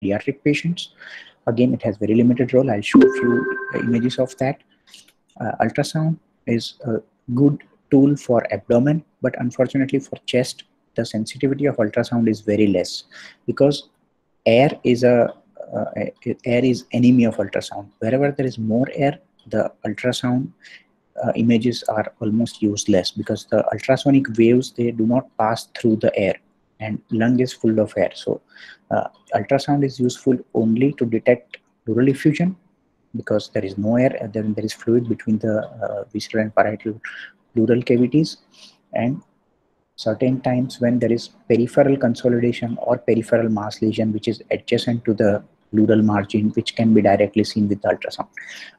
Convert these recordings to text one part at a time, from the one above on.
pediatric patients. Again, it has very limited role. I'll show a few images of that. Ultrasound is a good tool for abdomen, but unfortunately for chest, the sensitivity of ultrasound is very less, because air is uh, air is enemy of ultrasound. Wherever there is more air, the ultrasound images are almost useless, because the ultrasonic waves, they do not pass through the air, and lung is full of air. So ultrasound is useful only to detect pleural effusion, because there is no air, and then there is fluid between the visceral and parietal pleural cavities. And certain times when there is peripheral consolidation or peripheral mass lesion which is adjacent to the pleural margin, which can be directly seen with the ultrasound.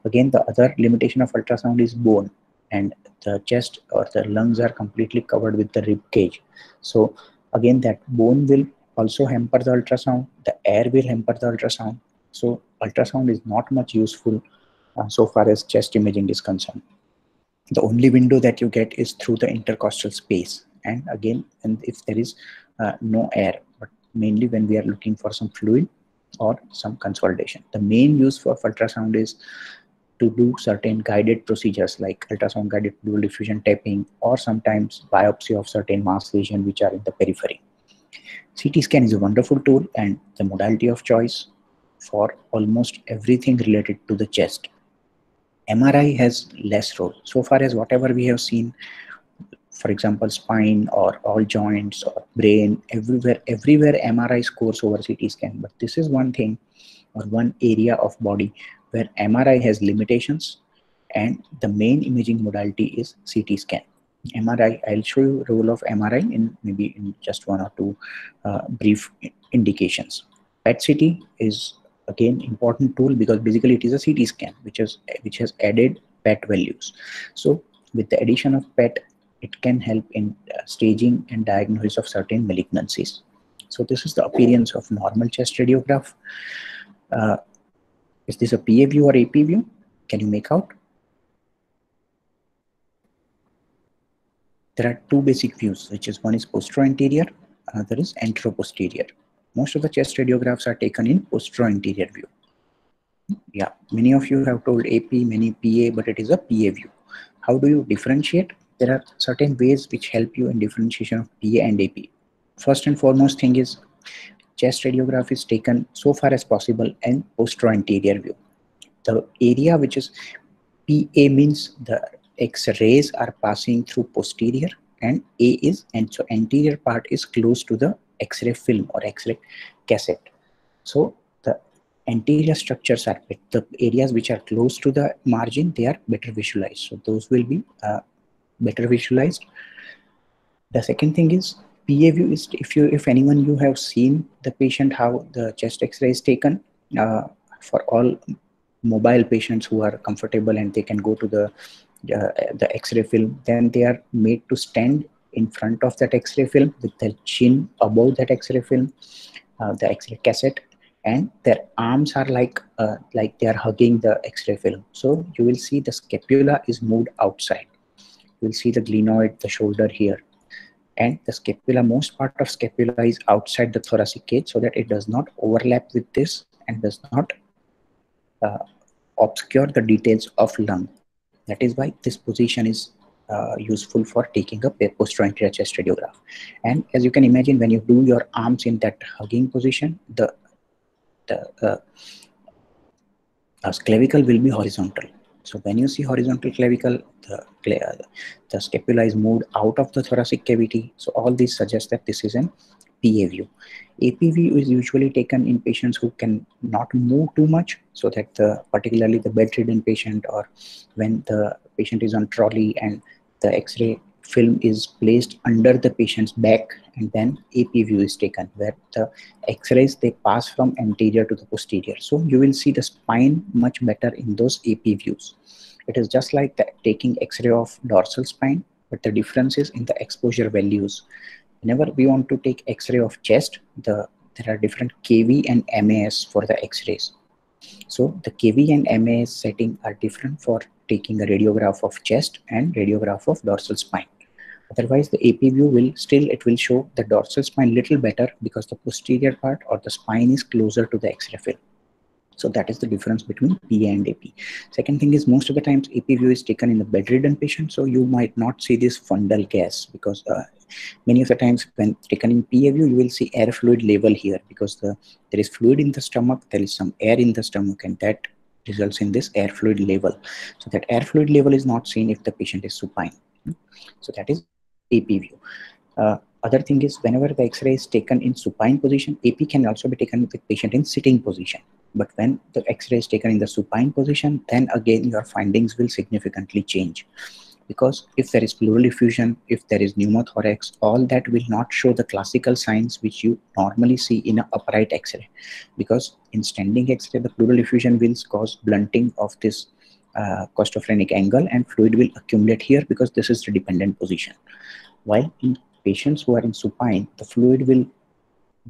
Again, the other limitation of ultrasound is bone, and the chest or the lungs are completely covered with the rib cage. So again, that bone will also hamper the ultrasound, the air will hamper the ultrasound. So ultrasound is not much useful so far as chest imaging is concerned. The only window that you get is through the intercostal space, and again, and if there is no air, but mainly when we are looking for some fluid or some consolidation. The main use for ultrasound is to do certain guided procedures like ultrasound guided pleural effusion tapping, or sometimes biopsy of certain mass lesion which are in the periphery. CT scan is a wonderful tool and the modality of choice for almost everything related to the chest. MRI has less role. So far as whatever we have seen, for example, spine or all joints or brain, everywhere MRI scores over CT scan. But this is one thing or one area of body where MRI has limitations, and the main imaging modality is CT scan. MRI, I'll show you role of MRI in maybe in just one or two brief indications. PET CT is again important tool, because basically it is a CT scan which has added PET values. So with the addition of PET, it can help in staging and diagnosis of certain malignancies. So this is the appearance of normal chest radiograph. Uh, is this a PA view or AP view? Can you make out? There are two basic views, which is one is posterior-anterior, another is anteroposterior. Most of the chest radiographs are taken in posterior-anterior view. Yeah, many of you have told AP, many PA, but it is a PA view. How do you differentiate? There are certain ways which help you in differentiation of PA and AP. First and foremost thing is chest radiograph is taken so far as possible in posterior-anterior view. The area which is PA means the X-rays are passing through posterior, and A is, and so anterior part is close to the X-ray film or X-ray cassette. So the anterior structures are the areas which are close to the margin, they are better visualized. So those will be better visualized. The second thing is PA view is if anyone you have seen the patient how the chest X-ray is taken. For all mobile patients who are comfortable and they can go to the X-ray film, then they are made to stand in front of that X-ray film with their chin above that X-ray film, the X-ray cassette, and their arms are like they are hugging the X-ray film. So you will see the scapula is moved outside. You will see the glenoid, the shoulder here, and the scapula, most part of scapula is outside the thoracic cage, so that it does not overlap with this and does not obscure the details of lung. That is why this position is useful for taking a posterior chest radiograph. And as you can imagine, when you do your arms in that hugging position, the clavicle will be horizontal. So when you see horizontal clavicle, the scapula is moved out of the thoracic cavity. So all these suggest that this is an PA view. AP view is usually taken in patients who can not move too much, so that particularly the bedridden patient, or when the patient is on trolley and the X-ray film is placed under the patient's back, and then AP view is taken, where the X-rays they pass from anterior to the posterior. So you will see the spine much better in those AP views. It is just like taking X-ray of dorsal spine, but the difference is in the exposure values. Whenever we want to take X-ray of chest, there are different KV and MAS for the X-rays. So the KV and MAS setting are different for taking a radiograph of chest and radiograph of dorsal spine. Otherwise, the AP view will still, it will show the dorsal spine little better because the posterior part or the spine is closer to the X-ray film. So that is the difference between PA and AP. Second thing is, most of the times AP view is taken in the bedridden patient, so you might not see this fundal gas, because many of the times when taken in PA view, you will see air fluid level here, because there is fluid in the stomach, there is some air in the stomach, and that results in this air fluid level. So that air fluid level is not seen if the patient is supine. So that is AP view. Other thing is, whenever the X-ray is taken in supine position, AP can also be taken with the patient in sitting position. But when the X-ray is taken in the supine position, then again your findings will significantly change. Because if there is pleural effusion, if there is pneumothorax, all that will not show the classical signs which you normally see in an upright X-ray. Because in standing X-ray, the pleural effusion will cause blunting of this costophrenic angle, and fluid will accumulate here because this is the dependent position. While in patients who are in supine, the fluid will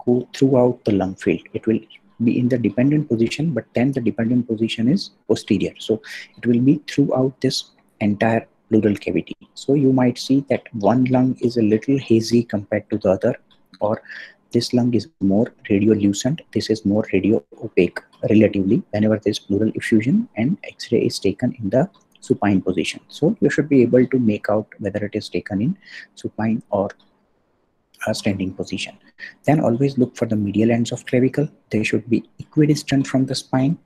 go throughout the lung field. It will be in the dependent position, but then the dependent position is posterior. So it will be throughout this entire pleural cavity. So you might see that one lung is a little hazy compared to the other, or this lung is more radiolucent, this is more radio opaque relatively whenever there is pleural effusion and X-ray is taken in the supine position. So you should be able to make out whether it is taken in supine or a standing position. Then always look for the medial ends of clavicle. They should be equidistant from the spine,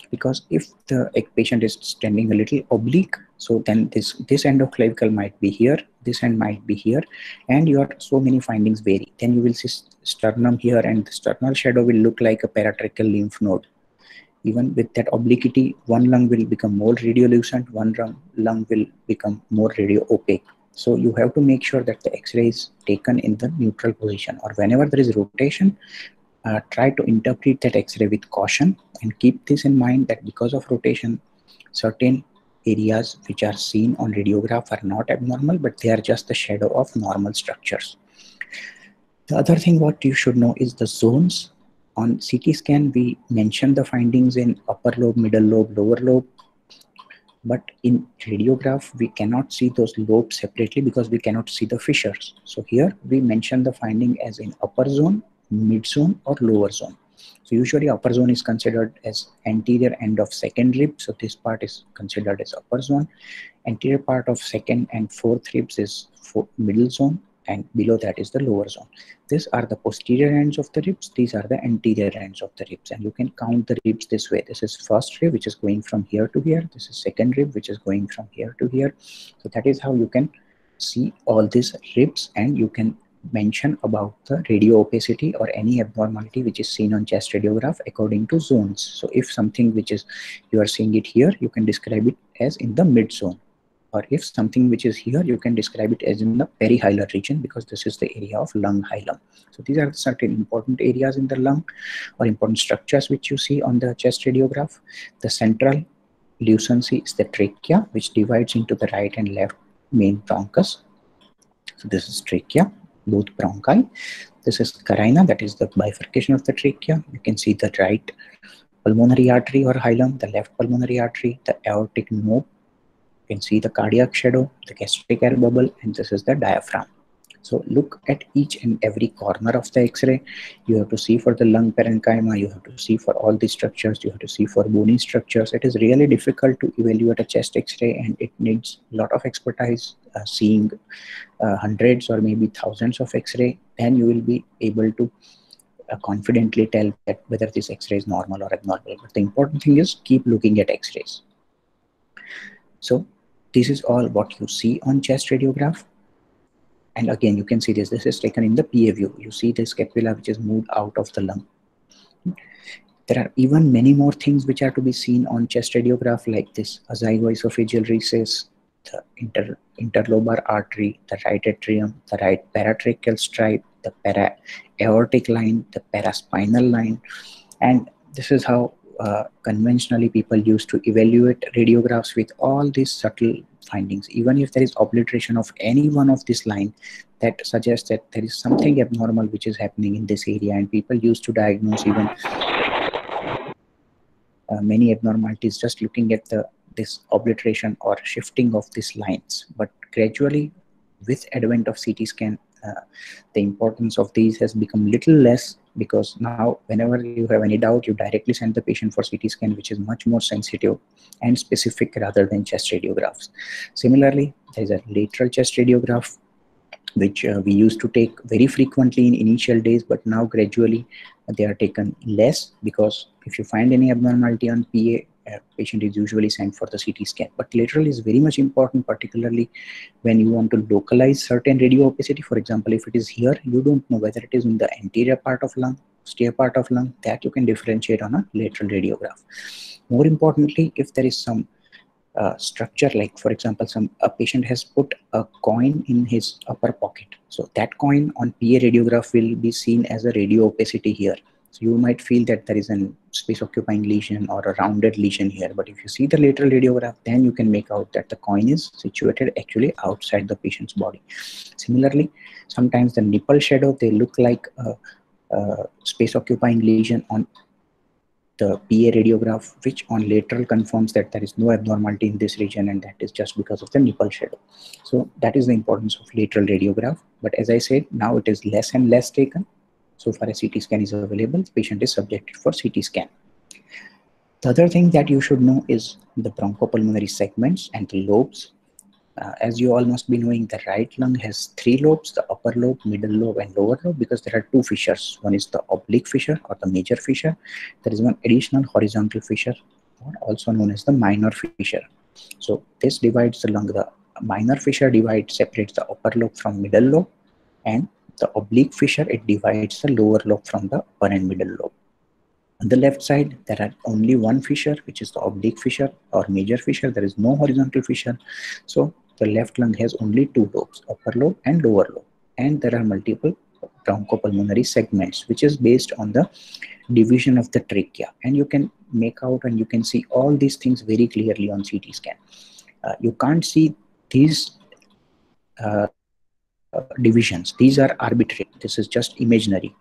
because if the patient is standing a little oblique, so then this end of clavicle might be here, this end might be here, and your so many findings vary. Then you will see sternum here, and the sternal shadow will look like a paratracheal lymph node. Even with that obliquity, one lung will become more radiolucent, one lung will become more radio opaque. So you have to make sure that the X-ray is taken in the neutral position, or whenever there is rotation, try to interpret that X-ray with caution, and keep this in mind that because of rotation, certain areas which are seen on radiograph are not abnormal, but they are just the shadow of normal structures. The other thing what you should know is the zones. On CT scan, we mention the findings in upper lobe, middle lobe, lower lobe. But in radiograph, we cannot see those lobes separately because we cannot see the fissures. So here we mention the finding as in upper zone, mid zone, or lower zone. So usually upper zone is considered as anterior end of second rib. So this part is considered as upper zone. Anterior part of second and fourth ribs is middle zone, and below that is the lower zone. These are the posterior ends of the ribs, these are the anterior ends of the ribs, and you can count the ribs this way. This is first rib, which is going from here to here. This is second rib, which is going from here to here. So that is how you can see all these ribs, and you can mention about the radio opacity or any abnormality which is seen on chest radiograph according to zones. So if something which is, you are seeing it here, you can describe it as in the mid zone. Or if something which is here, you can describe it as in the perihilar region, because this is the area of lung hilum. So these are certain important areas in the lung, or important structures which you see on the chest radiograph. The central lucency is the trachea, which divides into the right and left main bronchus. So this is trachea, both bronchi. This is carina, that is the bifurcation of the trachea. You can see the right pulmonary artery or hilum, the left pulmonary artery, the aortic node. You can see the cardiac shadow, the gastric air bubble, and this is the diaphragm. So look at each and every corner of the X-ray. You have to see for the lung parenchyma, you have to see for all the structures, you have to see for bony structures. It is really difficult to evaluate a chest X-ray, and it needs a lot of expertise. Seeing hundreds or maybe thousands of X-ray, then you will be able to confidently tell that whether this X-ray is normal or abnormal. But the important thing is keep looking at X-rays. So this is all what you see on chest radiograph. And again, you can see this is taken in the PA view. You see the scapula which is moved out of the lung. There are even many more things which are to be seen on chest radiograph, like this azygoesophageal recess, the interlobar artery, the right atrium, the right paratracheal stripe, the para-aortic line, the paraspinal line. And this is how conventionally people used to evaluate radiographs with all these subtle findings. Even if there is obliteration of any one of this line, that suggests that there is something abnormal which is happening in this area, and people used to diagnose even many abnormalities just looking at this obliteration or shifting of these lines. But gradually, with advent of CT scan, the importance of these has become little less, because now whenever you have any doubt, you directly send the patient for CT scan, which is much more sensitive and specific rather than chest radiographs. Similarly, there is a lateral chest radiograph, which we used to take very frequently in initial days, but now gradually they are taken less, because if you find any abnormality on PA, patient is usually sent for the CT scan. But lateral is very much important, particularly when you want to localize certain radio opacity. For example, if it is here, you don't know whether it is in the anterior part of lung, posterior part of lung, that you can differentiate on a lateral radiograph. More importantly, if there is some structure, like for example, a patient has put a coin in his upper pocket, so that coin on PA radiograph will be seen as a radio opacity here. So you might feel that there is a space occupying lesion or a rounded lesion here, but if you see the lateral radiograph, then you can make out that the coin is situated actually outside the patient's body. Similarly, sometimes the nipple shadow, they look like a space occupying lesion on the PA radiograph, which on lateral confirms that there is no abnormality in this region, and that is just because of the nipple shadow. So that is the importance of lateral radiograph. But as I said, now it is less and less taken. So far as CT scan is available, the patient is subjected for CT scan. The other thing that you should know is the bronchopulmonary segments and the lobes. As you all must be knowing, the right lung has 3 lobes, the upper lobe, middle lobe, and lower lobe, because there are 2 fissures. One is the oblique fissure or the major fissure. There is one additional horizontal fissure, also known as the minor fissure. So this divides the lung. The minor fissure separates the upper lobe from middle lobe, and the oblique fissure, it divides the lower lobe from the upper and middle lobe. On the left side, there are only one fissure, which is the oblique fissure or major fissure. There is no horizontal fissure. So the left lung has only 2 lobes, upper lobe and lower lobe. And there are multiple bronchopulmonary segments, which is based on the division of the trachea. And you can make out and you can see all these things very clearly on CT scan. You can't see these divisions. These are arbitrary. This is just imaginary.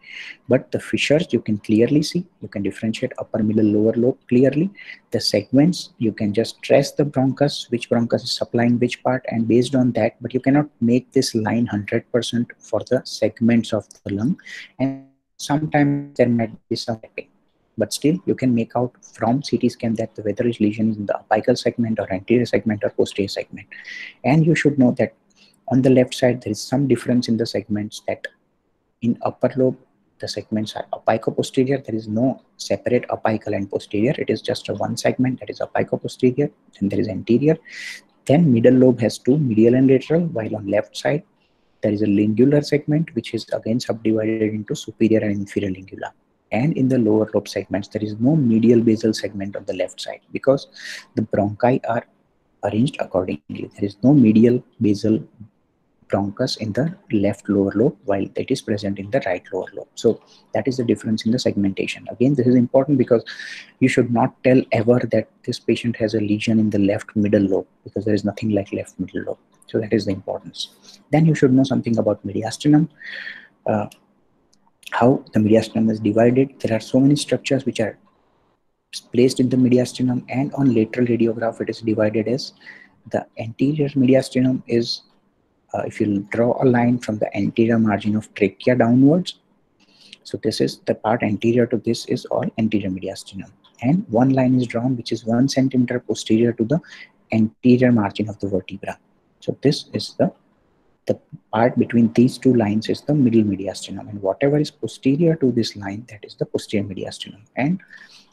But the fissures you can clearly see. You can differentiate upper, middle, lower lobe clearly. The segments, you can just trace the bronchus, which bronchus is supplying which part, and based on that, but you cannot make this line 100% for the segments of the lung. And sometimes there might be some mapping. But still, you can make out from CT scan that whether each lesion is in the apical segment or anterior segment or posterior segment. And you should know that on the left side, there is some difference in the segments, that in upper lobe, the segments are apico-posterior. There is no separate apical and posterior. It is just a one segment, that is apico-posterior. Then there is anterior. Then middle lobe has 2, medial and lateral, while on left side, there is a lingular segment, which is again subdivided into superior and inferior lingula. And in the lower lobe segments, there is no medial basal segment on the left side, because the bronchi are arranged accordingly. There is no medial basal bronchus in the left lower lobe, while it is present in the right lower lobe. So that is the difference in the segmentation. Again, this is important because you should not tell ever that this patient has a lesion in the left middle lobe, because there is nothing like left middle lobe. So that is the importance. Then you should know something about mediastinum. How the mediastinum is divided. There are so many structures which are placed in the mediastinum, and on lateral radiograph it is divided as the anterior mediastinum is, if you draw a line from the anterior margin of trachea downwards, so this is the part anterior to this is all anterior mediastinum, and one line is drawn which is 1 centimeter posterior to the anterior margin of the vertebra. So this is the part between these 2 lines is the middle mediastinum, and whatever is posterior to this line, that is the posterior mediastinum. And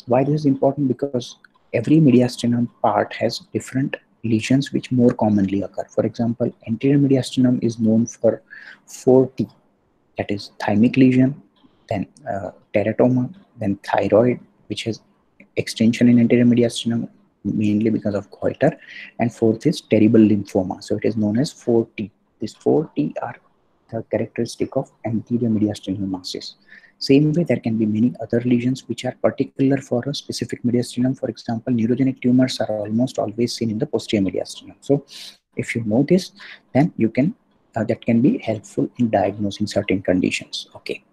why this is important? Because every mediastinum part has different lesions which more commonly occur. For example, anterior mediastinum is known for 4T, that is thymic lesion, then teratoma, then thyroid, which has extension in anterior mediastinum mainly because of goiter, and fourth is terrible lymphoma. So it is known as 4T. These 4T are the characteristic of anterior mediastinal masses. Same way, there can be many other lesions which are particular for a specific mediastinum. For example, neurogenic tumors are almost always seen in the posterior mediastinum. So if you know this, then you can that can be helpful in diagnosing certain conditions. Okay,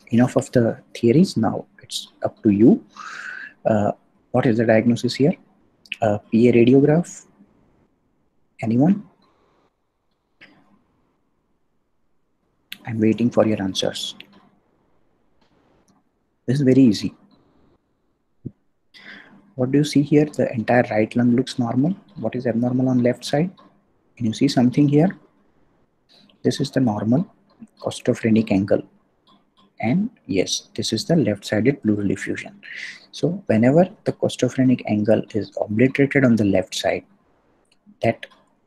enough of the theories. Now it's up to you. What is the diagnosis here? PA radiograph. Anyone? I'm waiting for your answers. This is very easy. What do you see here? The entire right lung looks normal. What is abnormal on left side? Can you see something here? This is the normal costophrenic angle. And yes, this is the left-sided pleural effusion. So whenever the costophrenic angle is obliterated on the left side, that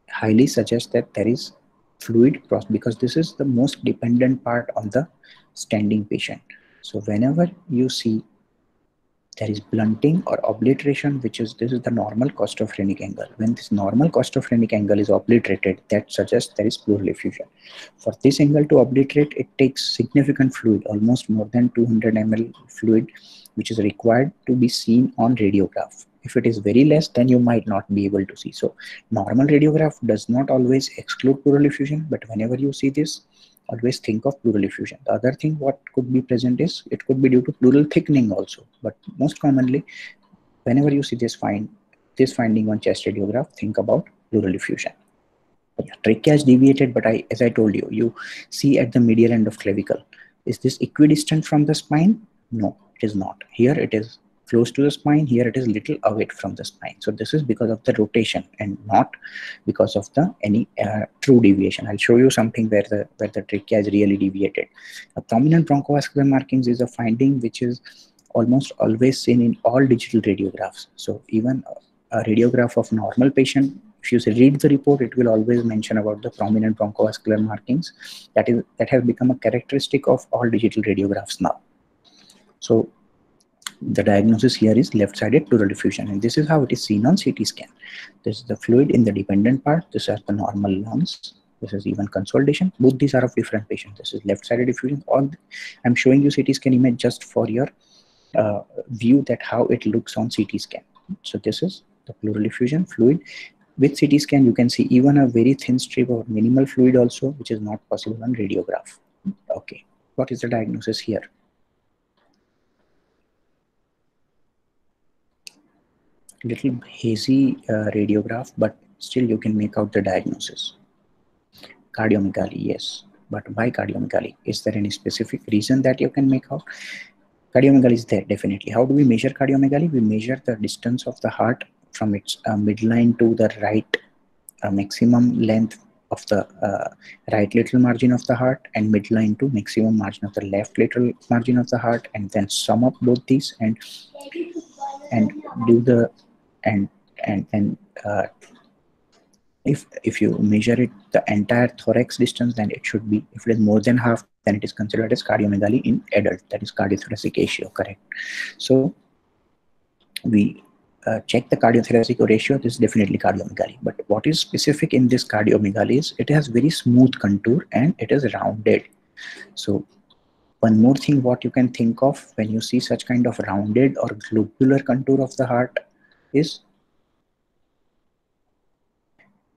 highly suggests that there is fluid cross, because this is the most dependent part on the standing patient. So whenever you see there is blunting or obliteration, this is the normal costophrenic angle. When this normal costophrenic angle is obliterated, that suggests there is pleural effusion. For this angle to obliterate, it takes significant fluid, almost more than 200 ml fluid, which is required to be seen on radiograph. If it is very less, then you might not be able to see. So normal radiograph does not always exclude pleural effusion, but whenever you see this, always think of pleural effusion. The other thing what could be present is it could be due to pleural thickening also, but most commonly whenever you see this finding on chest radiograph, think about pleural effusion. Yeah, trachea is deviated, but as I told you, you see at the medial end of clavicle. Is this equidistant from the spine? No, it is not. Here it is close to the spine, here it is little away from the spine. So this is because of the rotation and not because of the any true deviation. I'll show you something where the trachea is really deviated. A prominent bronchovascular markings is a finding which is almost always seen in all digital radiographs. So even a radiograph of normal patient, if you read the report, it will always mention about the prominent bronchovascular markings. That has become a characteristic of all digital radiographs now. So the diagnosis here is left-sided pleural effusion, and this is how it is seen on CT scan. This is the fluid in the dependent part. This is the normal lungs. This is even consolidation. Both these are of different patients. This is left-sided effusion. I'm showing you CT scan image just for your view that how it looks on CT scan. So this is the pleural effusion fluid. With CT scan, you can see even a very thin strip or minimal fluid also, which is not possible on radiograph. Okay, what is the diagnosis here? Little hazy radiograph, but still you can make out the diagnosis. Cardiomegaly, yes, but why cardiomegaly? Is there any specific reason that you can make out? Cardiomegaly is there, definitely. How do we measure cardiomegaly? We measure the distance of the heart from its midline to the right maximum length of the right lateral margin of the heart, and midline to maximum margin of the left lateral margin of the heart, and then sum up both these and do the and if you measure it the entire thorax distance, then it should be, if it is more than half, then it is considered as cardiomegaly in adult, that is cardiothoracic ratio, correct? So we check the cardiothoracic ratio. This is definitely cardiomegaly, but what is specific in this cardiomegaly is it has very smooth contour and it is rounded. So one more thing what you can think of when you see such kind of rounded or globular contour of the heart is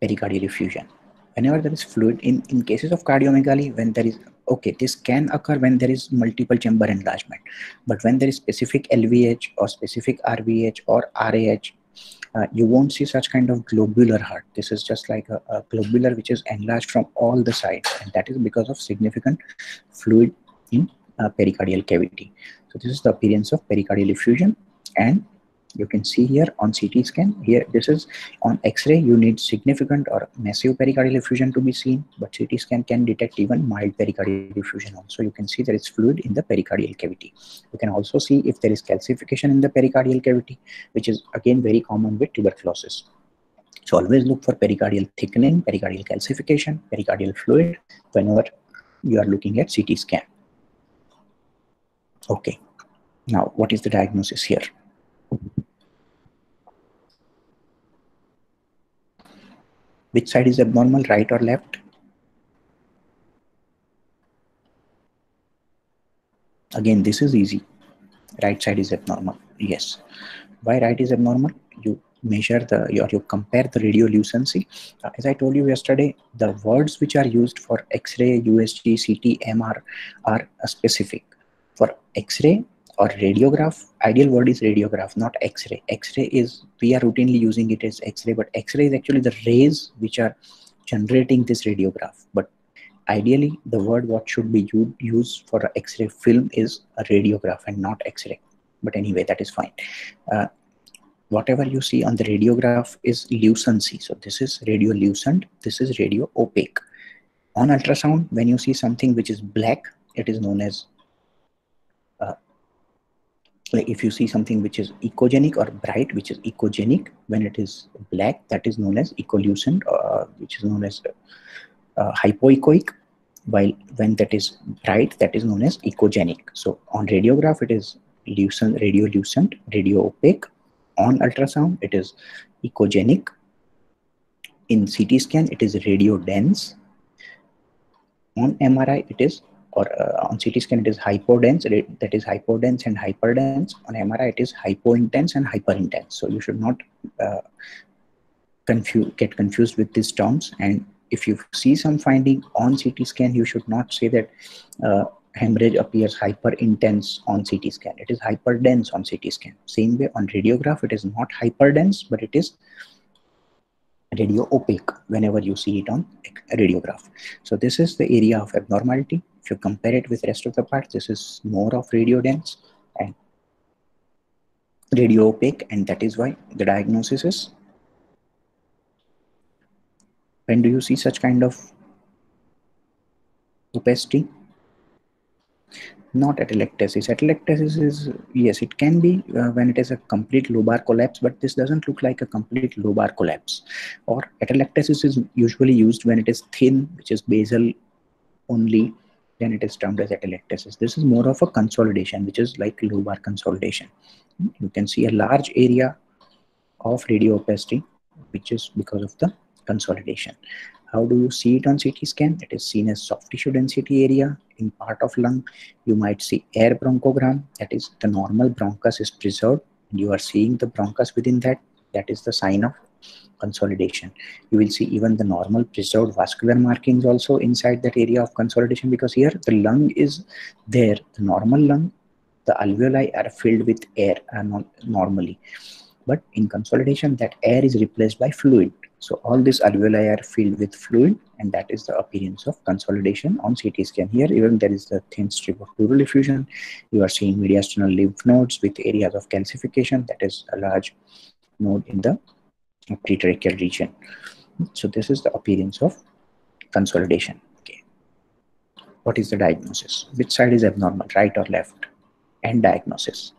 pericardial effusion. Whenever there is fluid in cases of cardiomegaly, when there is, okay, this can occur when there is multiple chamber enlargement, but when there is specific LVH or specific RVH or RAH, you won't see such kind of globular heart. This is just like a globular which is enlarged from all the sides, and that is because of significant fluid in pericardial cavity. So this is the appearance of pericardial effusion, and you can see here on CT scan. Here, this is on X-ray. You need significant or massive pericardial effusion to be seen, but CT scan can detect even mild pericardial effusion also. You can see there is fluid in the pericardial cavity. You can also see if there is calcification in the pericardial cavity, which is again very common with tuberculosis. So always look for pericardial thickening, pericardial calcification, pericardial fluid whenever you are looking at CT scan. Okay, now what is the diagnosis here? Which side is abnormal, right or left? Again, this is easy. Right side is abnormal. Yes. Why right is abnormal? You measure you compare the radiolucency. As I told you yesterday, the words which are used for X-ray, USG, CT, MR are specific. For X-ray or radiograph, ideal word is radiograph, not X-ray. X-ray is, we are routinely using it as X-ray, but X-ray is actually the rays which are generating this radiograph. But Ideally, the word what should be used for X-ray film is a radiograph and not X-ray. But anyway, that is fine. Whatever you see on the radiograph is lucency. So this is radiolucent, this is radio opaque. On ultrasound, when you see something which is black, it is known as like if you see something which is echogenic or bright, which is echogenic, when it is black, that is known as echolucent, which is known as hypoechoic, while when that is bright, that is known as echogenic. So on radiograph, it is lucent, radiolucent, radio opaque. On ultrasound, it is echogenic. In CT scan, it is radio dense. On MRI, it is, or on CT scan, it is hypodense, that is hypodense and hyperdense. On MRI, it is hypointense and hyperintense. So you should not get confused with these terms. And if you see some finding on CT scan, you should not say that hemorrhage appears hyperintense on CT scan. It is hyperdense on CT scan. Same way on radiograph, it is not hyperdense, but it is radio opaque whenever you see it on radiograph. So this is the area of abnormality. If you compare it with rest of the parts, this is more of radio dense and radio opaque, and that is why the diagnosis is, when do you see such kind of opacity? Not atelectasis. Atelectasis is, yes, it can be when it is a complete lobar collapse, but this doesn't look like a complete lobar collapse. Or atelectasis is usually used when it is thin, which is basal only, then it is termed as atelectasis. This is more of a consolidation, which is like lobar consolidation. You can see a large area of radio opacity, which is because of the consolidation. How do you see it on CT scan? It is seen as soft tissue density area in part of lung. You might see air bronchogram, that is the normal bronchus is preserved, and you are seeing the bronchus within that. That is the sign of consolidation. You will see even the normal preserved vascular markings also inside that area of consolidation, because here the lung is there, the normal lung, the alveoli are filled with air normally, but in consolidation that air is replaced by fluid. So all these alveoli are filled with fluid, and that is the appearance of consolidation on CT scan. Here even there is the thin strip of pleural effusion. You are seeing mediastinal lymph nodes with areas of calcification, that is a large node in the pretracheal region. So this is the appearance of consolidation. Okay. What is the diagnosis? Which side is abnormal, right or left? And diagnosis.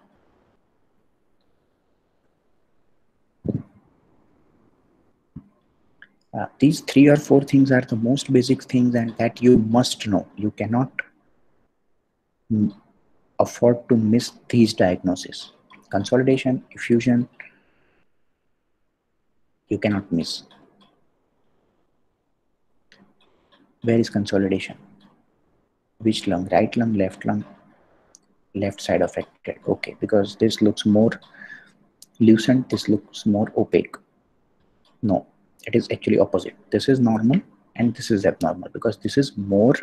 These 3 or 4 things are the most basic things, and that you must know. You cannot afford to miss these diagnoses. Consolidation, effusion, you cannot miss. Where is consolidation? Which lung? Right lung, left side affected. Okay, because this looks more lucent, this looks more opaque. No, it is actually opposite. This is normal and this is abnormal, because this is more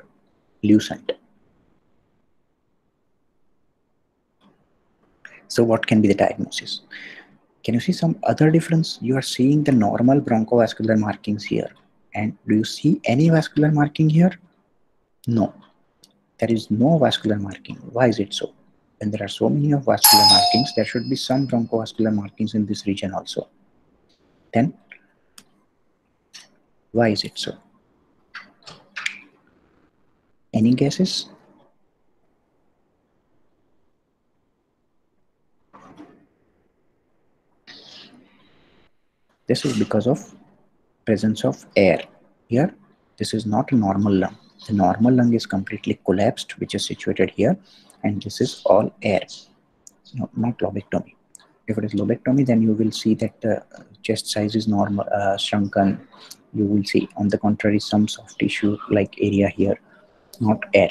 lucent. So what can be the diagnosis? Can you see some other difference? You are seeing the normal bronchovascular markings here. And do you see any vascular marking here? No, there is no vascular marking. Why is it so? When there are so many of vascular markings, there should be some bronchovascular markings in this region also. Then, why is it so? Any guesses? This is because of presence of air. Here, this is not a normal lung. The normal lung is completely collapsed, which is situated here, and this is all air. No, not lobectomy. If it is lobectomy, then you will see that the chest size is normal, shrunken. You will see, on the contrary, some soft tissue like area here, not air.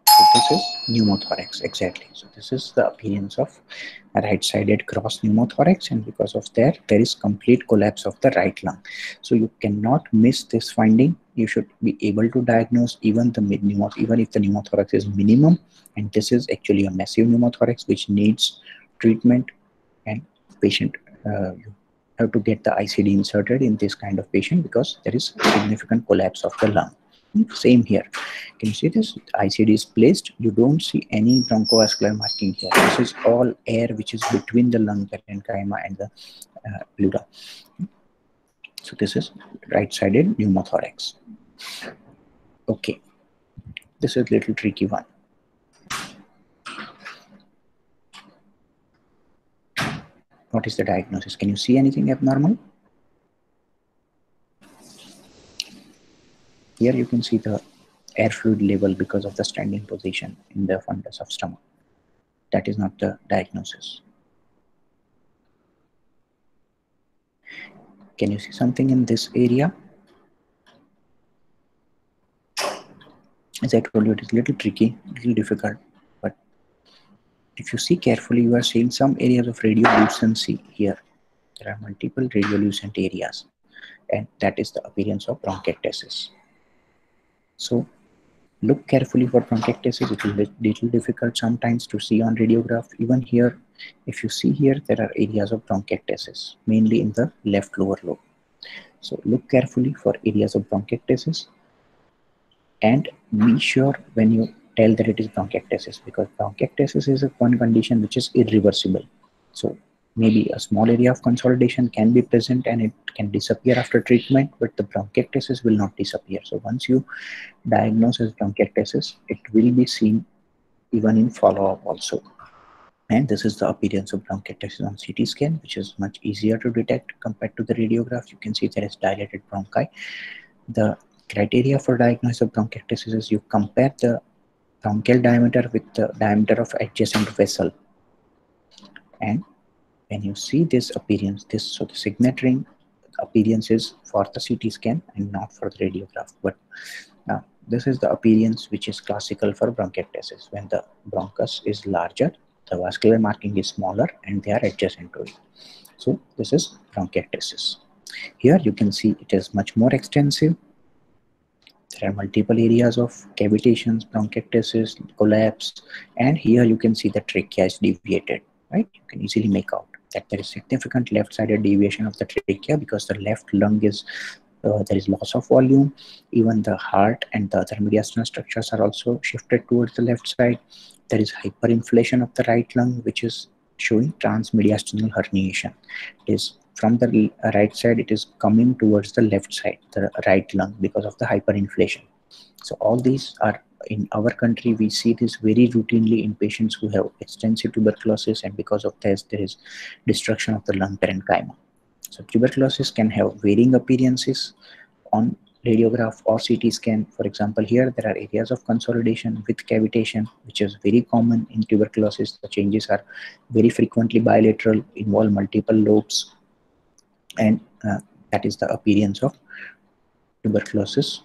So this is pneumothorax, exactly. So this is the appearance of a right-sided cross pneumothorax, and because of that, there is complete collapse of the right lung. So you cannot miss this finding. You should be able to diagnose even the even if the pneumothorax is minimum, and this is actually a massive pneumothorax which needs treatment, and patient have to get the ICD inserted in this kind of patient because there is significant collapse of the lung. Same here. Can you see this? ICD is placed. You don't see any bronchovascular marking here. This is all air which is between the lung parenchyma and the pleura. So this is right-sided pneumothorax. Okay, this is a little tricky one. What is the diagnosis? Can you see anything abnormal? Here you can see the air fluid level because of the standing position in the fundus of stomach. That is not the diagnosis. Can you see something in this area? As I told you, it is a little tricky, a little difficult, but if you see carefully, you are seeing some areas of radiolucency here. There are multiple radiolucent areas, and that is the appearance of bronchiectasis. So look carefully for bronchiectasis. It will be a little difficult sometimes to see on radiograph. Even here, if you see here, there are areas of bronchiectasis, mainly in the left lower lobe. So look carefully for areas of bronchiectasis and be sure when you tell that it is bronchiectasis, because bronchiectasis is one condition which is irreversible. So maybe a small area of consolidation can be present and it can disappear after treatment, but the bronchiectasis will not disappear. So once you diagnose as bronchiectasis, it will be seen even in follow-up also. And this is the appearance of bronchiectasis on CT scan, which is much easier to detect compared to the radiograph. You can see there is dilated bronchi. The criteria for diagnosis of bronchiectasis is you compare the bronchial diameter with the diameter of adjacent vessel. And when you see this appearance, so the signet ring appearance is for the CT scan and not for the radiograph. But now this is the appearance which is classical for bronchiectasis. When the bronchus is larger, the vascular marking is smaller and they are adjacent to it. So this is bronchiectasis. Here you can see it is much more extensive. There are multiple areas of cavitations, bronchiectasis, collapse, and here you can see the trachea is deviated, right? You can easily make out that there is significant left-sided deviation of the trachea because the left lung is, there is loss of volume. Even the heart and the other mediastinal structures are also shifted towards the left side. There is hyperinflation of the right lung, which is showing transmediastinal herniation. It is from the right side, it is coming towards the left side, the right lung, because of the hyperinflation. So all these are in our country. We see this very routinely in patients who have extensive tuberculosis, and because of this, there is destruction of the lung parenchyma. So tuberculosis can have varying appearances on radiograph or CT scan. For example, here there are areas of consolidation with cavitation, which is very common in tuberculosis. The changes are very frequently bilateral, involve multiple lobes, and that is the appearance of tuberculosis.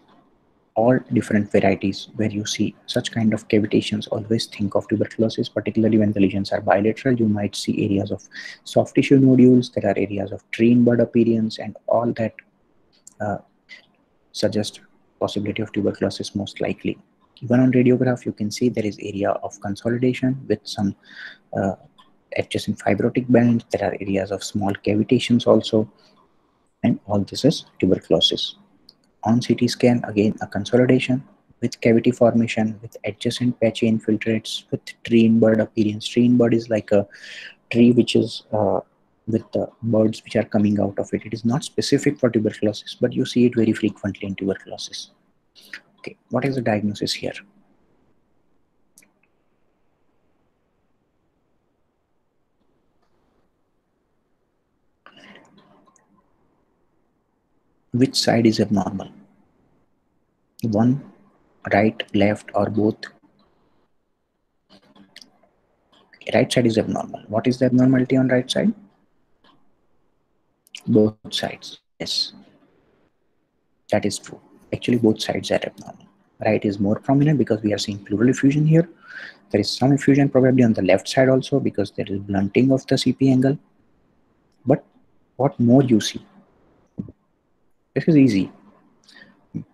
All different varieties where you see such kind of cavitations, always think of tuberculosis, particularly when the lesions are bilateral. You might see areas of soft tissue nodules, there are areas of tree in bud appearance, and all that suggest possibility of tuberculosis most likely. Even on radiograph, you can see there is area of consolidation with some adjacent fibrotic band. There are areas of small cavitations also, and all this is tuberculosis. On CT scan, again a consolidation with cavity formation, with adjacent patchy infiltrates, with tree in bud appearance. Tree in bud is like a tree which is with the birds which are coming out of it. It is not specific for tuberculosis, but you see it very frequently in tuberculosis. Okay, what is the diagnosis here? Which side is abnormal? One, right, left, or both? Right side is abnormal. What is the abnormality on right side? Both sides. Yes, that is true. Actually, both sides are abnormal. Right is more prominent because we are seeing pleural effusion here. There is some effusion probably on the left side also because there is blunting of the CP angle. But what more you see? This is easy.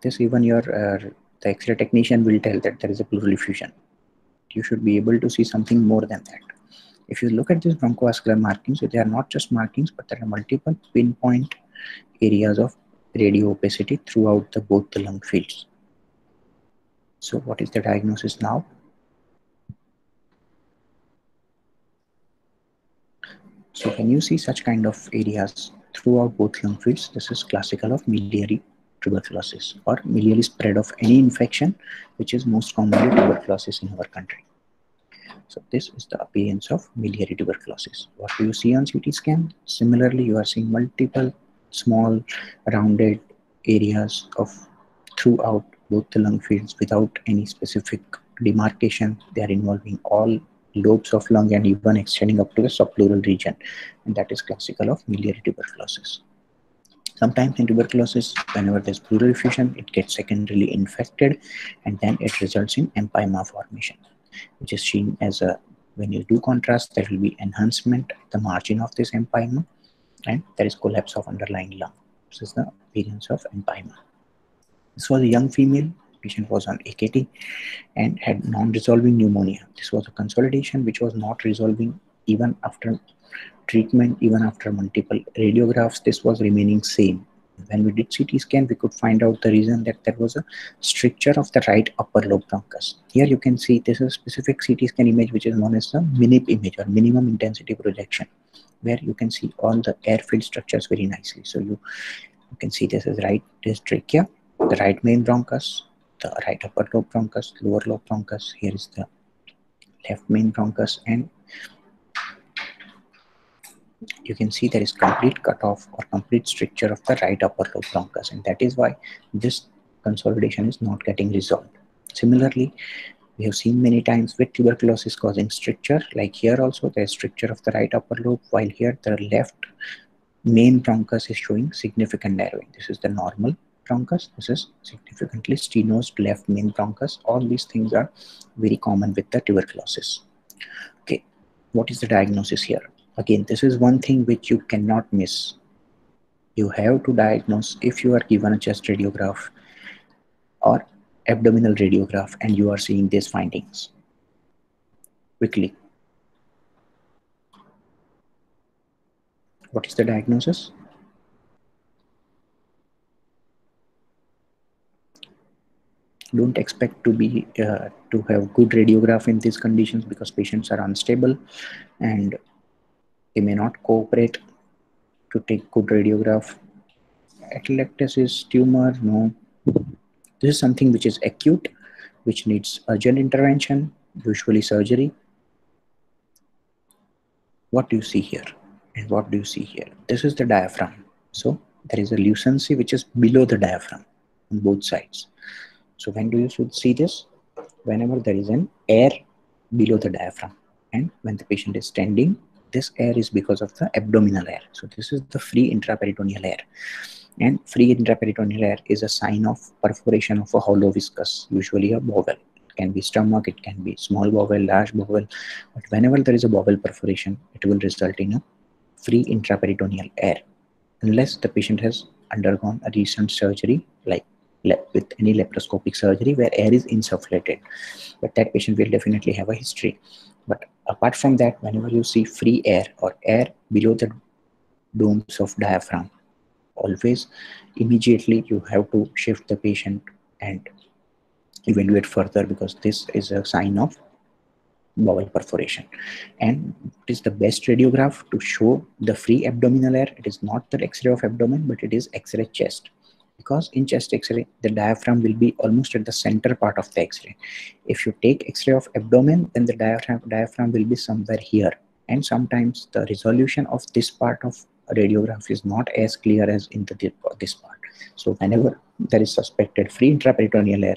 This even your the X-ray technician will tell that there is a pleural effusion. You should be able to see something more than that. If you look at these bronchovascular markings, they are not just markings, but there are multiple pinpoint areas of radio opacity throughout both the lung fields. So what is the diagnosis now? So when you see such kind of areas throughout both lung fields, this is classical of miliary tuberculosis or miliary spread of any infection, which is most commonly tuberculosis in our country. So this is the appearance of miliary tuberculosis. What do you see on CT scan? Similarly, you are seeing multiple small rounded areas of throughout both the lung fields without any specific demarcation. They are involving all lobes of lung and even extending up to the subpleural region, and that is classical of miliary tuberculosis. Sometimes in tuberculosis, whenever there's pleural effusion, it gets secondarily infected and then it results in empyema formation, which is seen as a, when you do contrast, there will be enhancement at the margin of this empyema and there is collapse of underlying lung. This is the appearance of empyema. This was a young female, patient was on AKT and had non-resolving pneumonia. This was a consolidation which was not resolving even after treatment, even after multiple radiographs, this was remaining same. When we did CT scan, we could find out the reason that there was a stricture of the right upper lobe bronchus. Here you can see this is a specific CT scan image which is known as the MINIP image or minimum intensity projection, where you can see all the airfield structures very nicely. So you can see this is right, this trachea, the right main bronchus, the right upper lobe bronchus, lower lobe bronchus. Here is the left main bronchus, and you can see there is complete cutoff or complete stricture of the right upper lobe bronchus, and that is why this consolidation is not getting resolved. Similarly, we have seen many times with tuberculosis causing stricture, like here also there is stricture of the right upper lobe, while here the left main bronchus is showing significant narrowing. This is the normal bronchus, this is significantly stenosed left main bronchus. All these things are very common with the tuberculosis. Okay, what is the diagnosis here? Again, this is one thing which you cannot miss. You have to diagnose if you are given a chest radiograph or abdominal radiograph and you are seeing these findings. Quickly, what is the diagnosis? Don't expect to be to have good radiograph in these conditions because patients are unstable and they may not cooperate to take good radiograph. Atelectasis tumor, no. This is something which is acute, which needs urgent intervention, usually surgery. What do you see here? And what do you see here? This is the diaphragm. So there is a lucency which is below the diaphragm on both sides. So when do you should see this? Whenever there is an air below the diaphragm, and when the patient is standing, this air is because of the abdominal air. So this is the free intraperitoneal air, and free intraperitoneal air is a sign of perforation of a hollow viscus, usually a bowel. It can be stomach, it can be small bowel, large bowel, but whenever there is a bowel perforation, it will result in a free intraperitoneal air, unless the patient has undergone a recent surgery like with any laparoscopic surgery where air is insufflated, but that patient will definitely have a history. But apart from that, whenever you see free air or air below the domes of diaphragm, always immediately you have to shift the patient and evaluate further, because this is a sign of bowel perforation. And it is the best radiograph to show the free abdominal air. It is not the X-ray of abdomen, but it is X-ray chest, because in chest X-ray the diaphragm will be almost at the center part of the X-ray. If you take X-ray of abdomen, then the diaphragm will be somewhere here, and sometimes the resolution of this part of radiograph is not as clear as in this part. So whenever there is suspected free intraperitoneal air,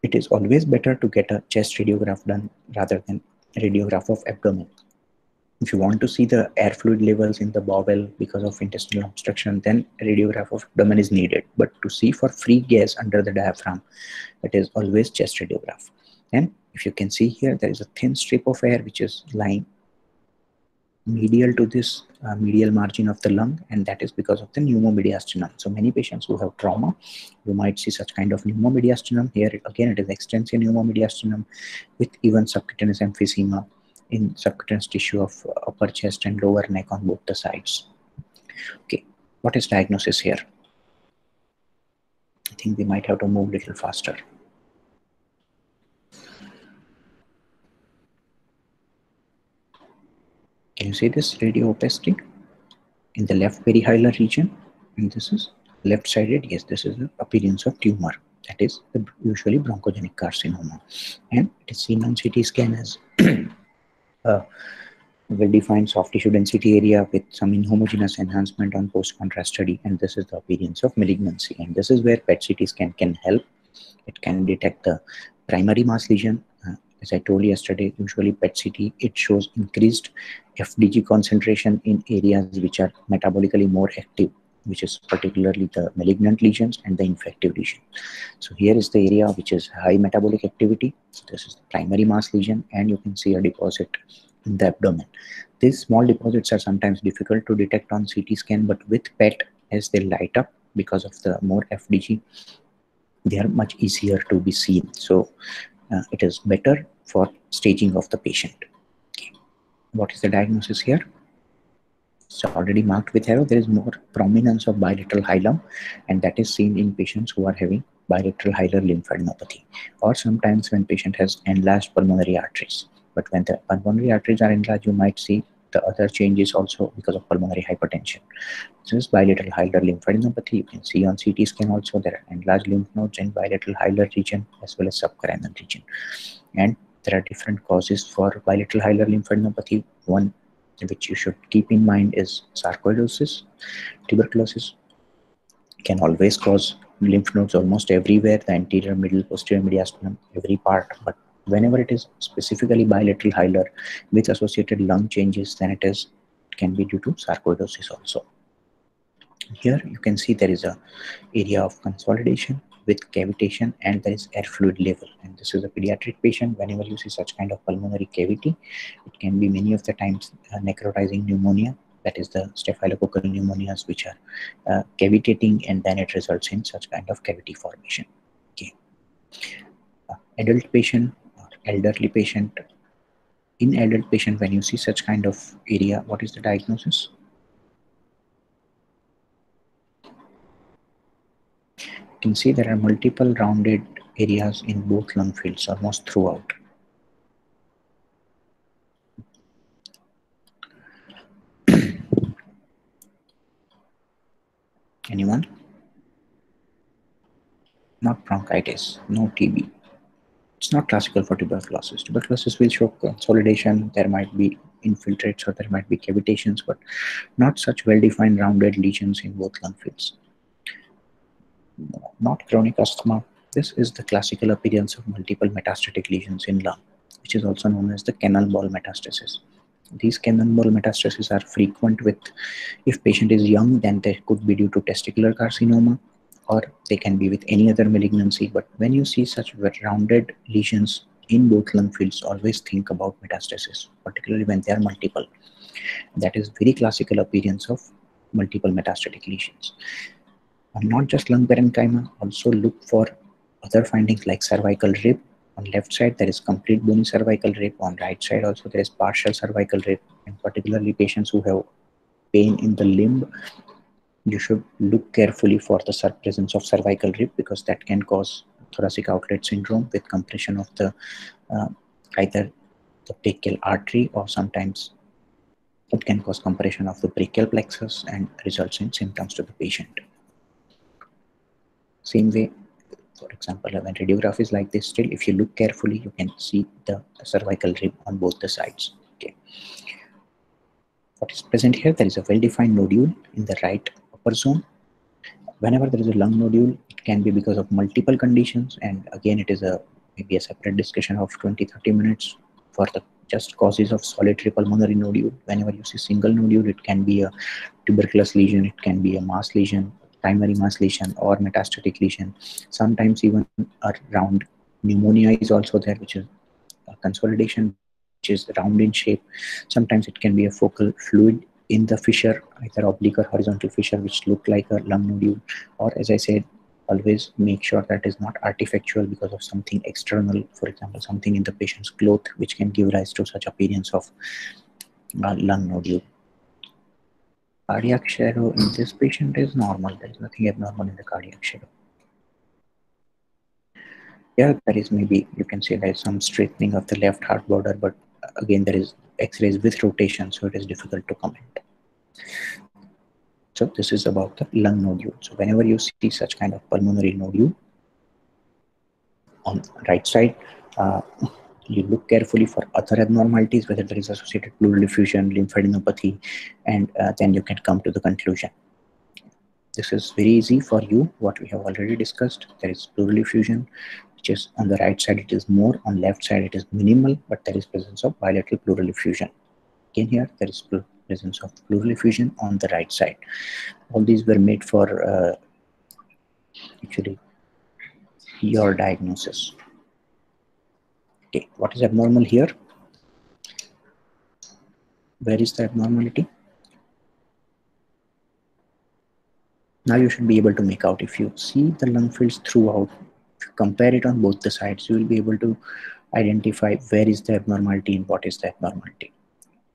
it is always better to get a chest radiograph done rather than radiograph of abdomen. If you want to see the air fluid levels in the bowel because of intestinal obstruction, then a radiograph of abdomen is needed. But to see for free gas under the diaphragm, it is always chest radiograph. And if you can see here, there is a thin strip of air which is lying medial to this medial margin of the lung, and that is because of the pneumomediastinum. So many patients who have trauma, you might see such kind of pneumomediastinum. Here again, it is extensive pneumomediastinum with even subcutaneous emphysema, in subcutaneous tissue of upper chest and lower neck on both the sides. Okay, what is diagnosis here? I think we might have to move a little faster. Can you see this radio opacity in the left perihilar region? And this is left-sided. Yes, this is the appearance of tumor. That is usually bronchogenic carcinoma, and it is seen on CT scan as a well-defined soft tissue density area with some inhomogeneous enhancement on post-contrast study, and this is the appearance of malignancy. And this is where PET-CT scan can help. It can detect the primary mass lesion. As I told yesterday, usually PET-CT, it shows increased FDG concentration in areas which are metabolically more active, which is particularly the malignant lesions and the infective lesion. So here is the area which is high metabolic activity. So this is the primary mass lesion, and you can see a deposit in the abdomen. These small deposits are sometimes difficult to detect on CT scan, but with PET, as they light up because of the more FDG, they are much easier to be seen. So it is better for staging of the patient. Okay. What is the diagnosis here? It's already marked with arrow. There is more prominence of bilateral hilum, and that is seen in patients who are having bilateral hilar lymphadenopathy, or sometimes when patient has enlarged pulmonary arteries. But when the pulmonary arteries are enlarged, you might see the other changes also because of pulmonary hypertension. This is bilateral hilar lymphadenopathy. You can see on CT scan also there are enlarged lymph nodes in bilateral hilar region as well as subcarinal region. And there are different causes for bilateral hilar lymphadenopathy. One which you should keep in mind is sarcoidosis. Tuberculosis can always cause lymph nodes almost everywhere, the anterior, middle, posterior mediastinum, every part. But whenever it is specifically bilateral hilar with associated lung changes, then it can be due to sarcoidosis also. Here you can see there is a area of consolidation with cavitation, and there is air fluid level, and this is a pediatric patient. Whenever you see such kind of pulmonary cavity, it can be many of the times necrotizing pneumonia, that is the staphylococcal pneumonias which are cavitating, and then it results in such kind of cavity formation. Okay. Adult patient or elderly patient. In adult patient, when you see such kind of area, what is the diagnosis? You can see there are multiple rounded areas in both lung fields almost throughout. Anyone? Not bronchitis, no TB. It's not classical for tuberculosis. Tuberculosis will show consolidation, there might be infiltrates or there might be cavitations, but not such well-defined rounded lesions in both lung fields. Not chronic asthma. This is the classical appearance of multiple metastatic lesions in lung, which is also known as the cannonball metastasis. These cannonball metastases are frequent with, if patient is young, then they could be due to testicular carcinoma, or they can be with any other malignancy. But when you see such rounded lesions in both lung fields, always think about metastasis, particularly when they are multiple. That is very classical appearance of multiple metastatic lesions. And not just lung parenchyma, also look for other findings like cervical rib. On left side, there is complete bony cervical rib. On right side, also there is partial cervical rib. And particularly patients who have pain in the limb, you should look carefully for the presence of cervical rib, because that can cause thoracic outlet syndrome with compression of the either the brachial artery, or sometimes it can cause compression of the brachial plexus and results in symptoms to the patient. Same way, for example, when radiograph is like this, still if you look carefully, you can see the cervical rib on both the sides. Okay. What is present here? There is a well-defined nodule in the right upper zone. Whenever there is a lung nodule, it can be because of multiple conditions, and again it is maybe a separate discussion of 20-30 minutes for the just causes of solitary pulmonary nodule. Whenever you see single nodule, it can be a tuberculous lesion, it can be a mass lesion, primary mass lesion, or metastatic lesion. Sometimes even a round pneumonia is also there, which is a consolidation, which is round in shape. Sometimes it can be a focal fluid in the fissure, either oblique or horizontal fissure, which look like a lung nodule, or as I said, always make sure that is not artificial because of something external, for example something in the patient's cloth, which can give rise to such appearance of lung nodule. Cardiac shadow in this patient is normal. There is nothing abnormal in the cardiac shadow. Yeah, there is, maybe you can say there is some straightening of the left heart border, but again there is x-rays with rotation, so it is difficult to comment. So this is about the lung nodule. So whenever you see such kind of pulmonary nodule on the right side, you look carefully for other abnormalities, whether there is associated pleural effusion, lymphadenopathy, and then you can come to the conclusion. This is very easy for you, what we have already discussed. There is pleural effusion, which is on the right side it is more, on left side it is minimal, but there is presence of bilateral pleural effusion. Again here there is presence of pleural effusion on the right side. All these were made for actually your diagnosis. Okay, what is abnormal here? Where is the abnormality? Now you should be able to make out. If you see the lung fields throughout, if you compare it on both the sides, you will be able to identify where is the abnormality and what is the abnormality.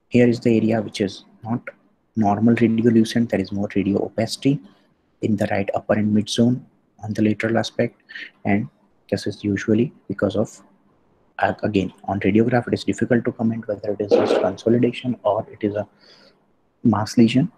Here is the area which is not normal radiolucent, there is more radio opacity in the right upper and mid zone on the lateral aspect, and this is usually because of, again on radiograph it is difficult to comment whether it is just consolidation or it is a mass lesion,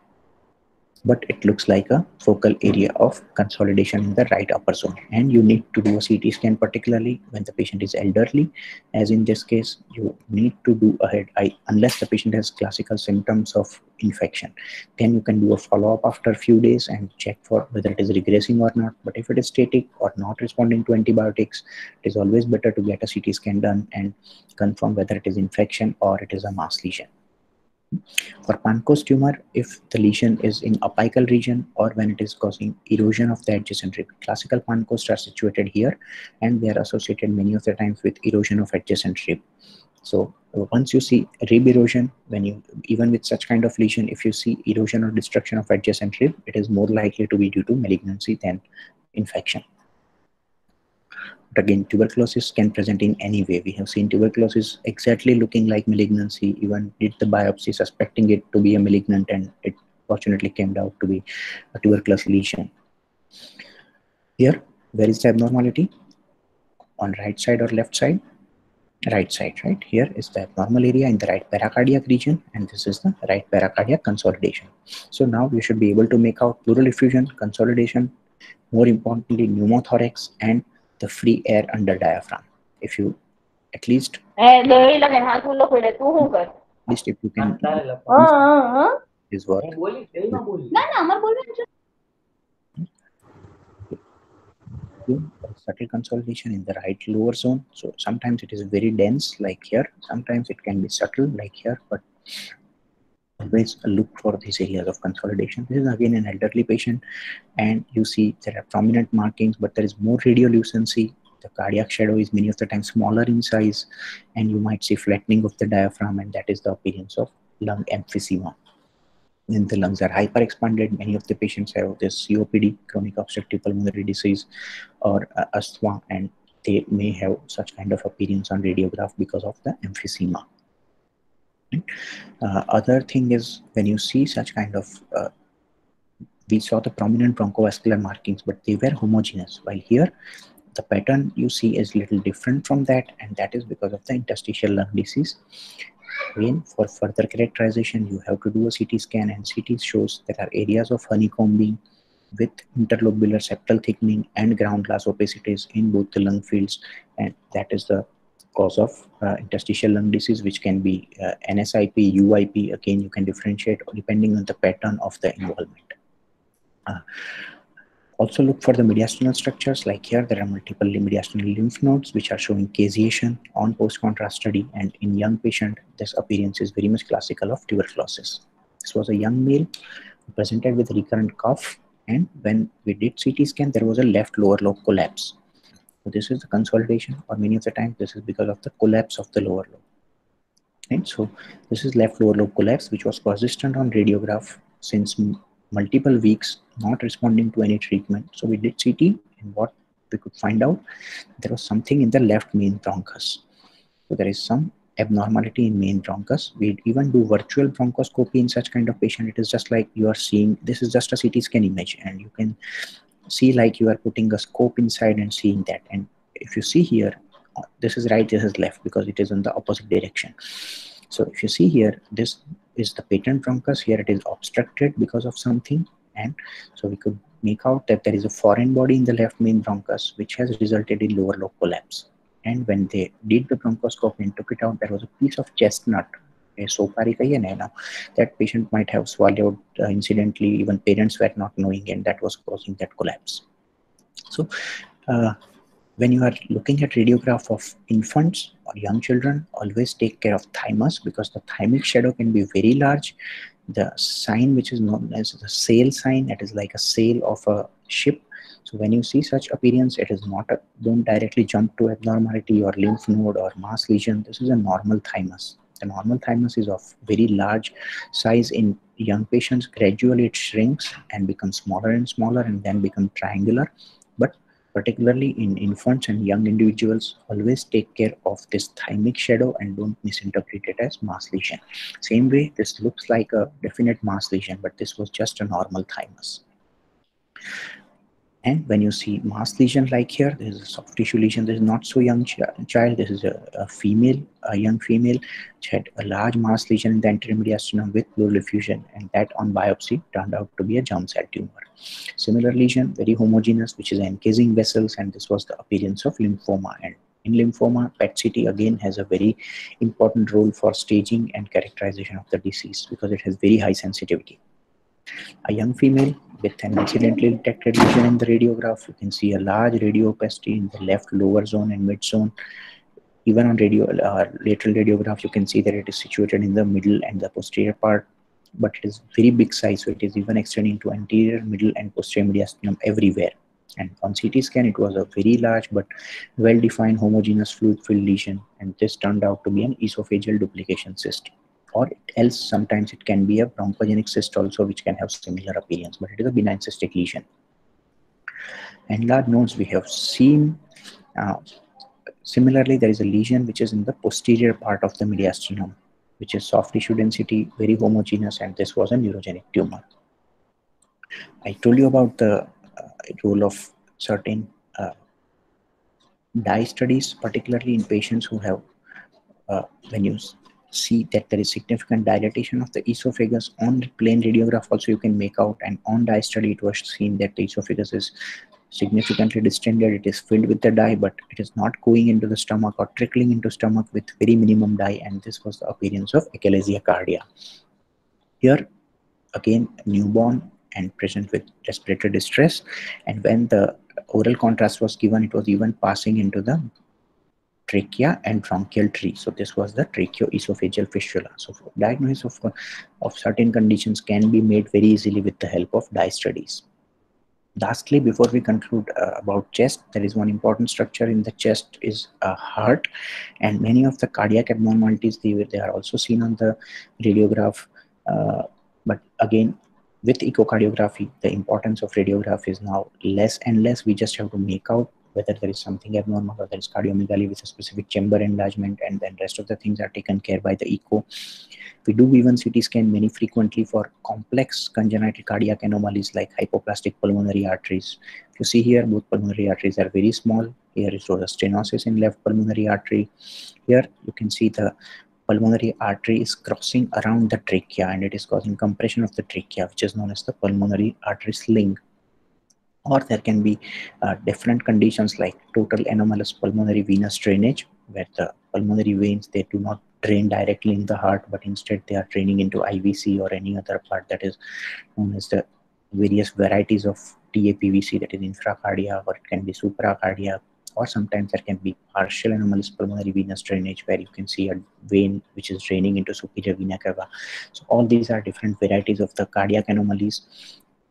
but it looks like a focal area of consolidation in the right upper zone, and you need to do a CT scan, particularly when the patient is elderly. As in this case, you need to do a head eye unless the patient has classical symptoms of infection. Then you can do a follow-up after a few days and check for whether it is regressing or not. But if it is static or not responding to antibiotics, it is always better to get a CT scan done and confirm whether it is infection or it is a mass lesion. For Pancoast tumor, if the lesion is in apical region or when it is causing erosion of the adjacent rib. Classical Pancoasts are situated here and they are associated many of the times with erosion of adjacent rib. So once you see rib erosion, when you, even with such kind of lesion, if you see erosion or destruction of adjacent rib, it is more likely to be due to malignancy than infection. But again, tuberculosis can present in any way. We have seen tuberculosis exactly looking like malignancy, even did the biopsy suspecting it to be a malignant, and it fortunately came out to be a tuberculous lesion. Here, where is the abnormality? On right side or left side? Right side, right? Here is the abnormal area in the right pericardiac region, and this is the right pericardiac consolidation. So now you should be able to make out pleural effusion, consolidation, more importantly pneumothorax, and the free air under diaphragm. If you at least if you can this work. Subtle consolidation in the right lower zone. So sometimes it is very dense like here, sometimes it can be subtle like here, but always look for these areas of consolidation. This is again an elderly patient, and you see there are prominent markings, but there is more radiolucency. The cardiac shadow is many of the time smaller in size, and you might see flattening of the diaphragm, and that is the appearance of lung emphysema. And the lungs are hyperexpanded. Many of the patients have this COPD, chronic obstructive pulmonary disease, or asthma, and they may have such kind of appearance on radiograph because of the emphysema. Other thing is when you see such kind of we saw the prominent bronchovascular markings, but they were homogeneous, while here the pattern you see is little different from that, and that is because of the interstitial lung disease. Again, for further characterization, you have to do a CT scan, and CT shows there are areas of honeycombing with interlobular septal thickening and ground glass opacities in both the lung fields, and that is the cause of interstitial lung disease, which can be NSIP, UIP. Again, you can differentiate depending on the pattern of the involvement. Also look for the mediastinal structures. Like here, there are multiple mediastinal lymph nodes which are showing caseation on post-contrast study, and in young patient, this appearance is very much classical of tuberculosis. This was a young male who presented with recurrent cough, and when we did CT scan, there was a left lower lobe collapse. So this is the consolidation, or many of the time this is because of the collapse of the lower lobe. Right? So this is left lower lobe collapse, which was persistent on radiograph since multiple weeks, not responding to any treatment. So we did CT, And what we could find out, there was something in the left main bronchus. So there is some abnormality in main bronchus. We even do virtual bronchoscopy in such kind of patient. It is just like you are seeing, this is just a CT scan image, and you can see like you are putting a scope inside and seeing that. And if you see here, this is right, this is left, because it is in the opposite direction. So if you see here, this is the patent bronchus. Here it is obstructed because of something, and so we could make out that there is a foreign body in the left main bronchus, which has resulted in lower lobe collapse. And when they did the bronchoscopy and took it out, there was a piece of chestnut, now that patient might have swallowed incidentally. Even parents were not knowing, and that was causing that collapse. So when you are looking at radiograph of infants or young children, always take care of thymus, because the thymic shadow can be very large. The sign which is known as the sail sign, that is like a sail of a ship. So when you see such appearance, it is not a, don't directly jump to abnormality or lymph node or mass lesion. This is a normal thymus. The normal thymus is of very large size in young patients. Gradually it shrinks and becomes smaller and smaller, and then become triangular. But particularly in infants and young individuals, always take care of this thymic shadow and don't misinterpret it as mass lesion. Same way, this looks like a definite mass lesion, but this was just a normal thymus. And when you see mass lesion like here, this is a soft tissue lesion. This is not so young child. This is a female, a young female, which had a large mass lesion in the anterior mediastinum with pleural effusion, and that on biopsy turned out to be a germ cell tumor. Similar lesion, very homogeneous, which is encasing vessels, and this was the appearance of lymphoma. And in lymphoma, PET-CT again has a very important role for staging and characterization of the disease, because it has very high sensitivity. A young female with an incidentally detected lesion in the radiograph. You can see a large radiopacity in the left lower zone and mid zone. Even on lateral radiograph, you can see that it is situated in the middle and the posterior part, but it is very big size, so it is even extending to anterior, middle, and posterior mediastinum everywhere. And on CT scan, it was a very large but well-defined homogeneous fluid-filled lesion, and this turned out to be an esophageal duplication cyst. Or else sometimes it can be a bronchogenic cyst also, which can have similar appearance, but it is a benign cystic lesion. And large nodes we have seen. Similarly, there is a lesion which is in the posterior part of the mediastinum, which is soft tissue density, very homogeneous, and this was a neurogenic tumor. I told you about the role of certain dye studies, particularly in patients who have, when you see that there is significant dilatation of the esophagus on plain radiograph, also you can make out, and on dye study it was seen that the esophagus is significantly distended. It is filled with the dye, but it is not going into the stomach or trickling into stomach with very minimum dye, and this was the appearance of achalasia cardia. Here again, newborn and present with respiratory distress, and when the oral contrast was given, it was even passing into the trachea and bronchial tree. So this was the tracheoesophageal fistula. So diagnosis of certain conditions can be made very easily with the help of dye studies. Lastly, before we conclude about chest, there is one important structure in the chest is a heart, and many of the cardiac abnormalities, they are also seen on the radiograph. But again, with echocardiography, the importance of radiograph is now less and less. We just have to make out whether there is something abnormal or there is cardiomegaly with a specific chamber enlargement, and then rest of the things are taken care by the echo. We do even CT scan many frequently for complex congenital cardiac anomalies like hypoplastic pulmonary arteries. If you see here, both pulmonary arteries are very small. Here is a stenosis in left pulmonary artery. Here you can see the pulmonary artery is crossing around the trachea, and it is causing compression of the trachea, which is known as the pulmonary artery sling. Or there can be different conditions like total anomalous pulmonary venous drainage, where the pulmonary veins, they do not drain directly in the heart, but instead they are draining into IVC or any other part, that is known as the various varieties of TAPVC, that is infracardia, or it can be supracardia. Or sometimes there can be partial anomalous pulmonary venous drainage, where you can see a vein which is draining into superior vena cava. So all these are different varieties of the cardiac anomalies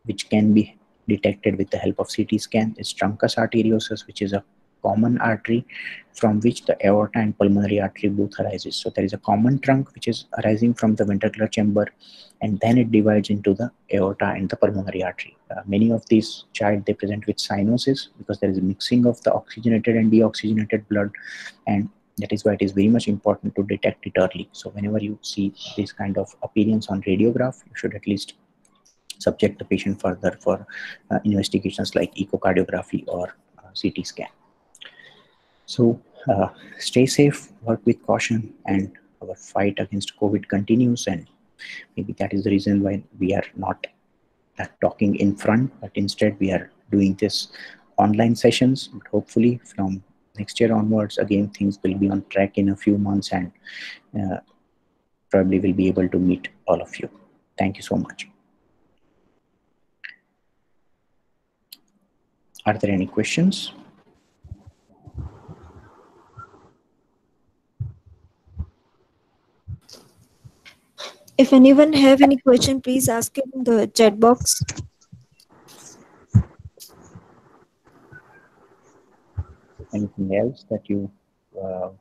which can be detected with the help of CT scan. Is truncus arteriosus, which is a common artery from which the aorta and pulmonary artery both arises. So there is a common trunk which is arising from the ventricular chamber, and then it divides into the aorta and the pulmonary artery. Many of these child, they present with cyanosis because there is a mixing of the oxygenated and deoxygenated blood, and that is why it is very much important to detect it early. So whenever you see this kind of appearance on radiograph, you should at least subject the patient further for investigations like echocardiography or CT scan. So stay safe, work with caution, and our fight against COVID continues. And maybe that is the reason why we are not talking in front, but instead we are doing this online sessions. But hopefully from next year onwards, again, things will be on track in a few months, and probably will be able to meet all of you. Thank you so much. Are there any questions? If anyone have any question, please ask it in the chat box. Anything else that you that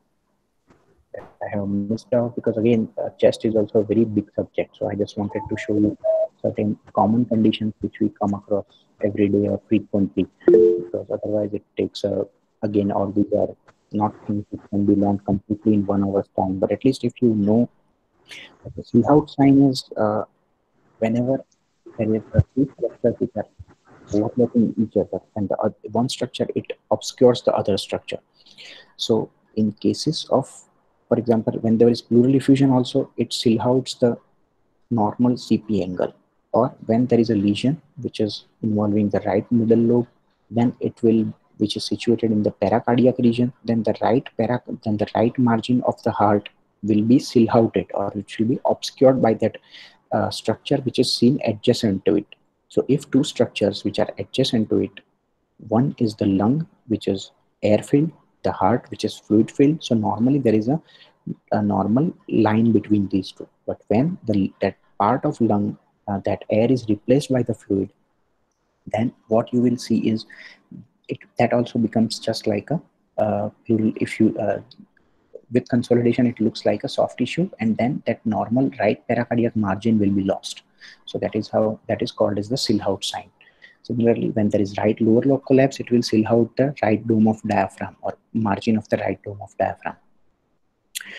I have missed out? Because again, chest is also a very big subject. So I just wanted to show you certain common conditions which we come across every day or frequently, because otherwise it takes again, all these are not things which can be learned completely in 1 hour's time. But at least if you know that the Silhouette sign is whenever there is a two structures which are overlapping each other, and the one structure, it obscures the other structure. So in cases of, for example, when there is pleural effusion also, it silhouettes the normal CP angle. Or when there is a lesion which is involving the right middle lobe, then it will, which is situated in the pericardiac region, then the right margin of the heart will be silhouetted, or it will be obscured by that structure which is seen adjacent to it. So if two structures which are adjacent to it, one is the lung which is air filled, the heart which is fluid filled, so normally there is a normal line between these two. But when that part of lung, that air is replaced by the fluid, then what you will see is that also becomes just like a if you with consolidation, it looks like a soft tissue, and then that normal right pericardiac margin will be lost. So that is called as the Silhouette sign. Similarly, when there is right lower lobe collapse, it will silhouette the right dome of diaphragm or margin of the right dome of diaphragm.